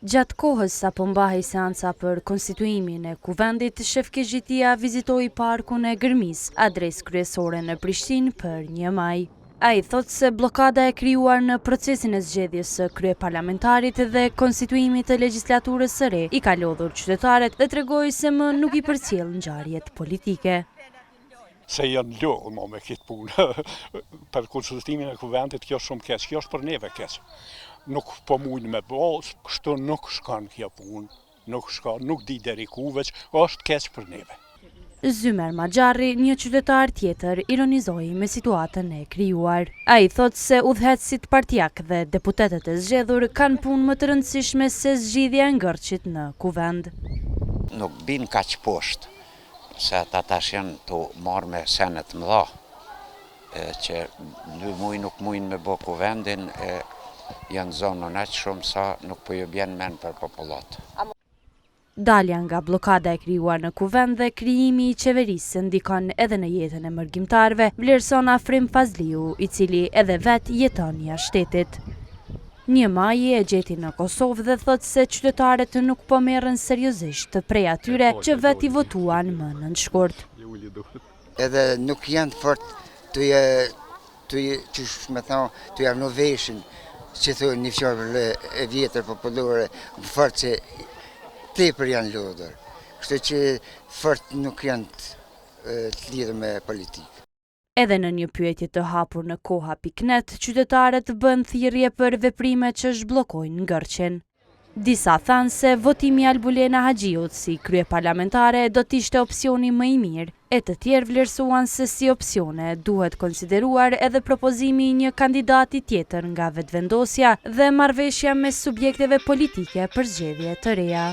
Gjatë kohës sa po mbahej seanca për konstituimin e kuvendit, shef KGT-ja vizitoi parkun e Gërmis, adresë kryesore në Prishtinë për 1 maj. Ai thot se bllokada e krijuar në procesin e zgjedhjes së kryeparlamentarit dhe konstituimit të legjislaturës së re i ka lodhur qytetarët dhe tregoi se më nuk i përcjell ngjarjet politike. Se janë lodhur me këtë punë. Për konsultimin e kuvendit kjo shumë keq, kjo është për neve keq. Nuk po mujnë me bëllë, kështu nuk shkan kjo punë, nuk di deri ku, veç është keq për neve. Zymer Maxharri, një qytetar tjetër, ironizoi me situatën e krijuar. Ai thot se udhëheqësit partijak dhe deputetët e zgjedhur kanë punë më të rëndësishme se zgjidhja e ngërçit në kuvend. Nuk bin kaq poshtë, se ata tash janë të marrë me senet mëdha, që 2 muaj nuk mujnë me bë kuvendin, janë zonën aq shumë sa nuk po ju bjen men për popullat. Dalja nga bllokada e krijuar në kuvend dhe krijimi i qeverisë ndikon edhe në jetën e mërgjimtarëve, vlerëson Afrim Fazliu, i cili edhe vet jeton jashtë shtetit. 1 maji e gjeti në Kosovë dhe thot se qytetarët nuk po merren seriozisht prej atyre që vet i votuan më nënshkurt. Edhe nuk janë fort të renovation, që thua një fjalë e vjetër popullore, fort që tepër janë lodhur. Kështu që fort nuk janë të lidhur me politikë. Edhe në një pyetje të hapur në koha.net, qytetarët bën thirrje për veprime që zhbllokojnë ngërçin. Disa thanë se votimi Albulena Haxhiut si kryeparlamentare do t'ishte opsioni më i mirë, e të tjerë vlerësuan se si opsione duhet konsideruar edhe propozimi i një kandidati tjetër nga vetëvendosja dhe marrëveshja mes subjekteve politike për zgjedhje të reja.